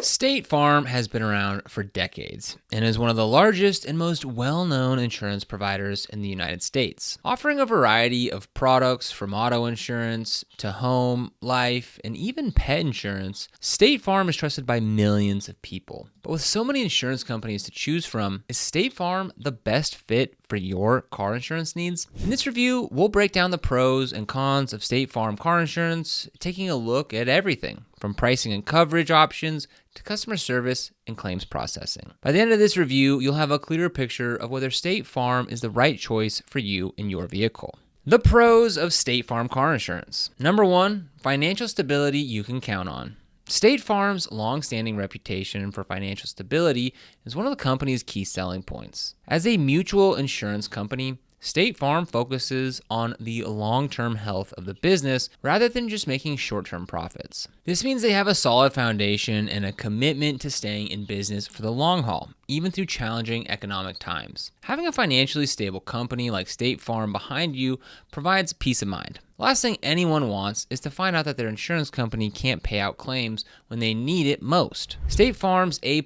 State Farm has been around for decades and is one of the largest and most well-known insurance providers in the United States, offering a variety of products from auto insurance to home, life, and even pet insurance. State Farm is trusted by millions of people. But with so many insurance companies to choose from, is State Farm the best fit for your car insurance needs? In this review, we'll break down the pros and cons of State Farm car insurance, taking a look at everything from pricing and coverage options to customer service and claims processing. By the end of this review, you'll have a clearer picture of whether State Farm is the right choice for you and your vehicle. The pros of State Farm car insurance. Number one, financial stability you can count on. State Farm's long-standing reputation for financial stability is one of the company's key selling points. As a mutual insurance company, State Farm focuses on the long-term health of the business rather than just making short-term profits. This means they have a solid foundation and a commitment to staying in business for the long haul, even through challenging economic times. Having a financially stable company like State Farm behind you provides peace of mind. The last thing anyone wants is to find out that their insurance company can't pay out claims when they need it most. State Farm's A++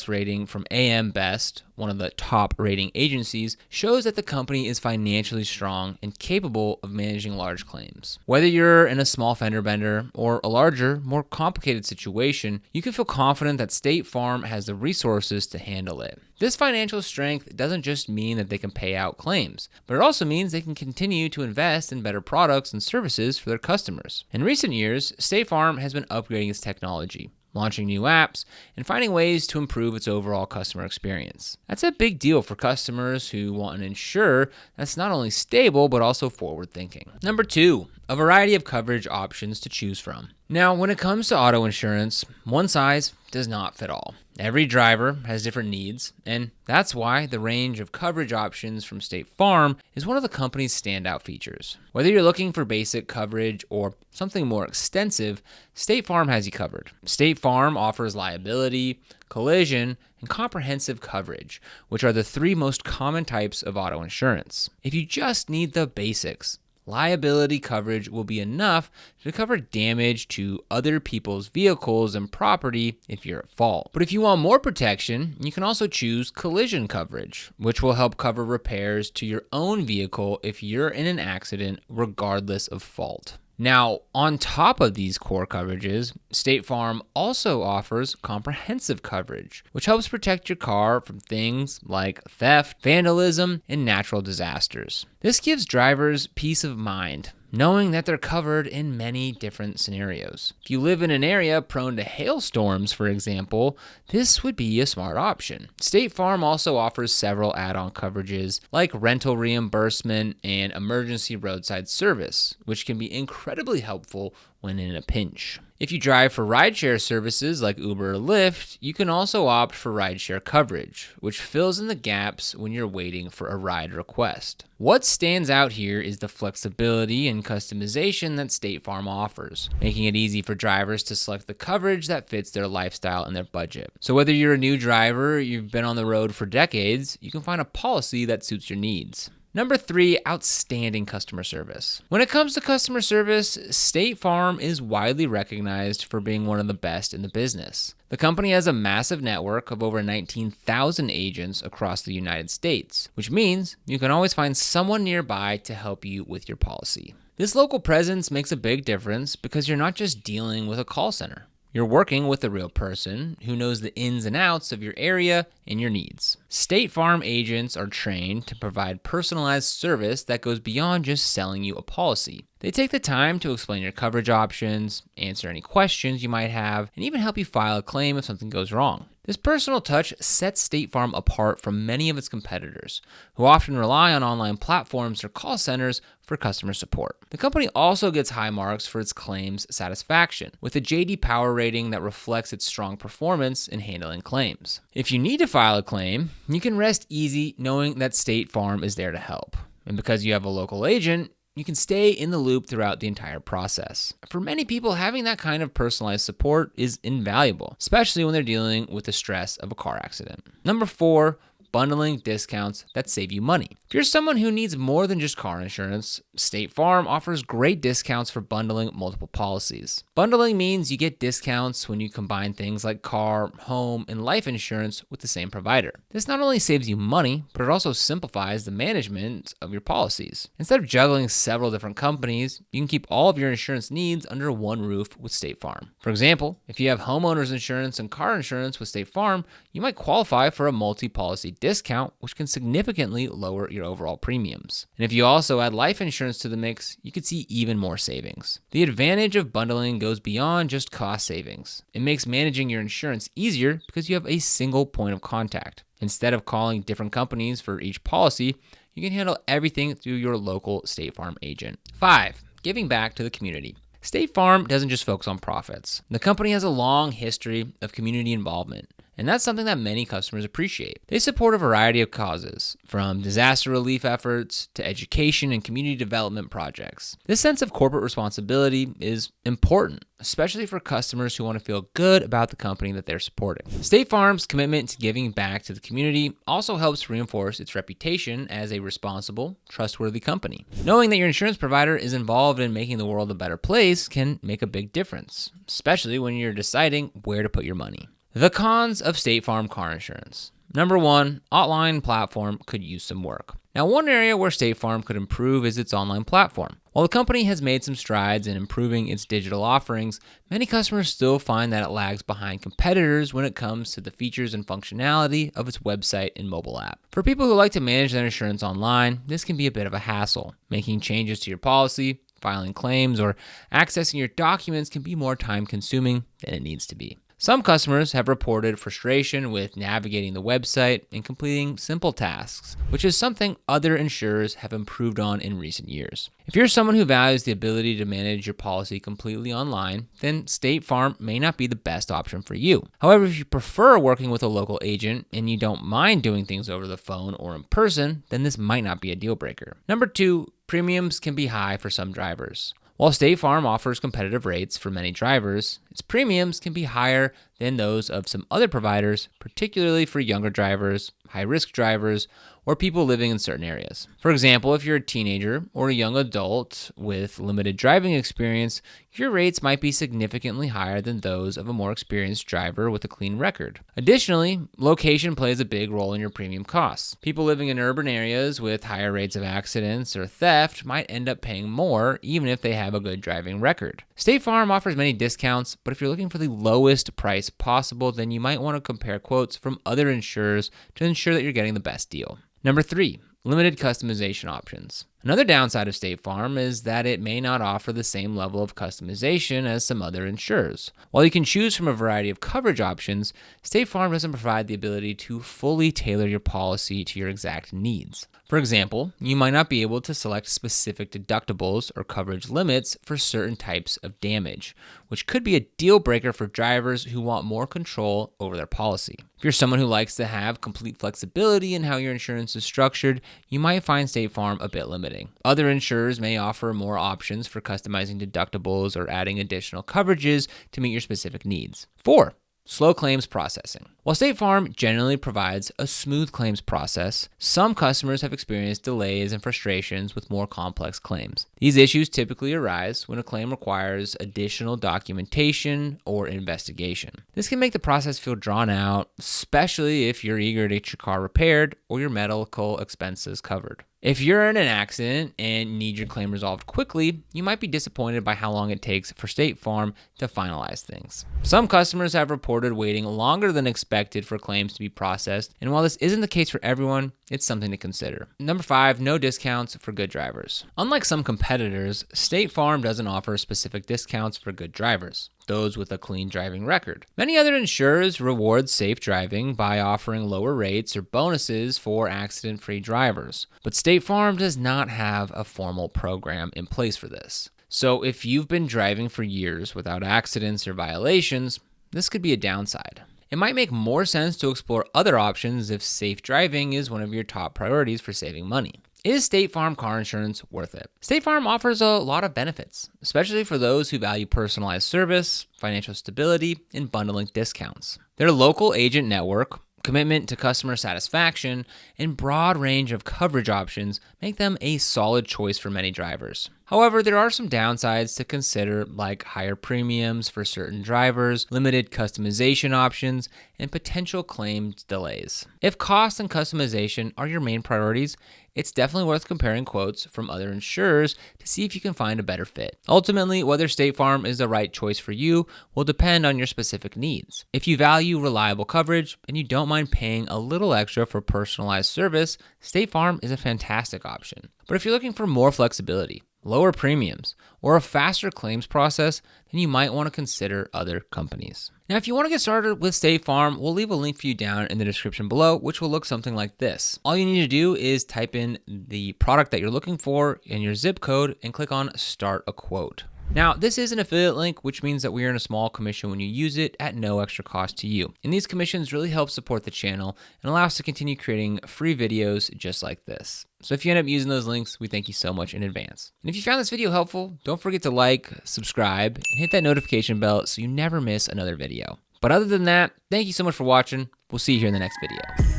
rating from AM Best, one of the top rating agencies, shows that the company is financially strong and capable of managing large claims. Whether you're in a small fender bender or a larger, more complicated situation, you can feel confident that State Farm has the resources to handle it. This financial strength doesn't just mean that they can pay out claims, but it also means they can continue to invest in better products and services for their customers. In recent years, State Farm has been upgrading its technology, launching new apps, and finding ways to improve its overall customer experience. That's a big deal for customers who want an insurer that's not only stable, but also forward-thinking. Number two, a variety of coverage options to choose from. Now, when it comes to auto insurance, one size does not fit all. Every driver has different needs, and that's why the range of coverage options from State Farm is one of the company's standout features. Whether you're looking for basic coverage or something more extensive, State Farm has you covered. State Farm offers liability, collision, and comprehensive coverage, which are the three most common types of auto insurance. If you just need the basics, liability coverage will be enough to cover damage to other people's vehicles and property if you're at fault. But if you want more protection, you can also choose collision coverage, which will help cover repairs to your own vehicle if you're in an accident, regardless of fault. Now, on top of these core coverages, State Farm also offers comprehensive coverage, which helps protect your car from things like theft, vandalism, and natural disasters. This gives drivers peace of mind, knowing that they're covered in many different scenarios. If you live in an area prone to hailstorms, for example, this would be a smart option. State Farm also offers several add-on coverages like rental reimbursement and emergency roadside service, which can be incredibly helpful when in a pinch. If you drive for rideshare services like Uber or Lyft, you can also opt for rideshare coverage, which fills in the gaps when you're waiting for a ride request. What stands out here is the flexibility and customization that State Farm offers, making it easy for drivers to select the coverage that fits their lifestyle and their budget. So whether you're a new driver or you've been on the road for decades, you can find a policy that suits your needs. Number three, outstanding customer service. When it comes to customer service, State Farm is widely recognized for being one of the best in the business. The company has a massive network of over 19,000 agents across the United States, which means you can always find someone nearby to help you with your policy. This local presence makes a big difference because you're not just dealing with a call center. You're working with a real person who knows the ins and outs of your area and your needs. State Farm agents are trained to provide personalized service that goes beyond just selling you a policy. They take the time to explain your coverage options, answer any questions you might have, and even help you file a claim if something goes wrong. This personal touch sets State Farm apart from many of its competitors, who often rely on online platforms or call centers for customer support. The company also gets high marks for its claims satisfaction, with a J.D. Power rating that reflects its strong performance in handling claims. If you need to file a claim, you can rest easy knowing that State Farm is there to help. And because you have a local agent, you can stay in the loop throughout the entire process. For many people, having that kind of personalized support is invaluable, especially when they're dealing with the stress of a car accident. Number 4, bundling discounts that save you money. If you're someone who needs more than just car insurance, State Farm offers great discounts for bundling multiple policies. Bundling means you get discounts when you combine things like car, home, and life insurance with the same provider. This not only saves you money, but it also simplifies the management of your policies. Instead of juggling several different companies, you can keep all of your insurance needs under one roof with State Farm. For example, if you have homeowners insurance and car insurance with State Farm, you might qualify for a multi-policy discount, which can significantly lower your overall premiums. And if you also add life insurance to the mix, you could see even more savings. The advantage of bundling goes beyond just cost savings. It makes managing your insurance easier because you have a single point of contact. Instead of calling different companies for each policy, you can handle everything through your local State Farm agent. 5. Giving back to the community. State Farm doesn't just focus on profits. The company has a long history of community involvement, and that's something that many customers appreciate. They support a variety of causes, from disaster relief efforts to education and community development projects. This sense of corporate responsibility is important, especially for customers who want to feel good about the company that they're supporting. State Farm's commitment to giving back to the community also helps reinforce its reputation as a responsible, trustworthy company. Knowing that your insurance provider is involved in making the world a better place can make a big difference, especially when you're deciding where to put your money. The cons of State Farm car insurance. Number 1, online platform could use some work. Now, one area where State Farm could improve is its online platform. While the company has made some strides in improving its digital offerings, many customers still find that it lags behind competitors when it comes to the features and functionality of its website and mobile app. For people who like to manage their insurance online, this can be a bit of a hassle. Making changes to your policy, filing claims, or accessing your documents can be more time-consuming than it needs to be. Some customers have reported frustration with navigating the website and completing simple tasks, which is something other insurers have improved on in recent years. If you're someone who values the ability to manage your policy completely online, then State Farm may not be the best option for you. However, if you prefer working with a local agent and you don't mind doing things over the phone or in person, then this might not be a deal breaker. Number 2, premiums can be high for some drivers. While State Farm offers competitive rates for many drivers, its premiums can be higher than those of some other providers, particularly for younger drivers, high-risk drivers, or people living in certain areas. For example, if you're a teenager or a young adult with limited driving experience, your rates might be significantly higher than those of a more experienced driver with a clean record. Additionally, location plays a big role in your premium costs. People living in urban areas with higher rates of accidents or theft might end up paying more even if they have a good driving record. State Farm offers many discounts, but if you're looking for the lowest price possible, then you might want to compare quotes from other insurers to ensure that you're getting the best deal. Number 3, limited customization options. Another downside of State Farm is that it may not offer the same level of customization as some other insurers. While you can choose from a variety of coverage options, State Farm doesn't provide the ability to fully tailor your policy to your exact needs. For example, you might not be able to select specific deductibles or coverage limits for certain types of damage, which could be a deal breaker for drivers who want more control over their policy. If you're someone who likes to have complete flexibility in how your insurance is structured, you might find State Farm a bit limiting. Other insurers may offer more options for customizing deductibles or adding additional coverages to meet your specific needs. 4, slow claims processing. While State Farm generally provides a smooth claims process, some customers have experienced delays and frustrations with more complex claims. These issues typically arise when a claim requires additional documentation or investigation. This can make the process feel drawn out, especially if you're eager to get your car repaired or your medical expenses covered. If you're in an accident and need your claim resolved quickly, you might be disappointed by how long it takes for State Farm to finalize things. Some customers have reported waiting longer than expected for claims to be processed, and while this isn't the case for everyone, it's something to consider. Number 5, no discounts for good drivers. Unlike some competitors, State Farm doesn't offer specific discounts for good drivers, those with a clean driving record. Many other insurers reward safe driving by offering lower rates or bonuses for accident-free drivers, but State Farm does not have a formal program in place for this. So if you've been driving for years without accidents or violations, this could be a downside. It might make more sense to explore other options if safe driving is one of your top priorities for saving money. Is State Farm car insurance worth it? State Farm offers a lot of benefits, especially for those who value personalized service, financial stability, and bundling discounts. Their local agent network, Commitment to customer satisfaction and broad range of coverage options make them a solid choice for many drivers. However, there are some downsides to consider, like higher premiums for certain drivers, limited customization options, and potential claims delays. If cost and customization are your main priorities, it's definitely worth comparing quotes from other insurers to see if you can find a better fit. Ultimately, whether State Farm is the right choice for you will depend on your specific needs. If you value reliable coverage and you don't mind paying a little extra for personalized service, State Farm is a fantastic option. But if you're looking for more flexibility, lower premiums, or a faster claims process, then you might want to consider other companies. Now, if you want to get started with State Farm, we'll leave a link for you down in the description below, which will look something like this. All you need to do is type in the product that you're looking for and your zip code and click on Start a Quote. Now, this is an affiliate link, which means that we earn a small commission when you use it at no extra cost to you. And these commissions really help support the channel and allow us to continue creating free videos just like this. So if you end up using those links, we thank you so much in advance. And if you found this video helpful, don't forget to like, subscribe, and hit that notification bell so you never miss another video. But other than that, thank you so much for watching. We'll see you here in the next video.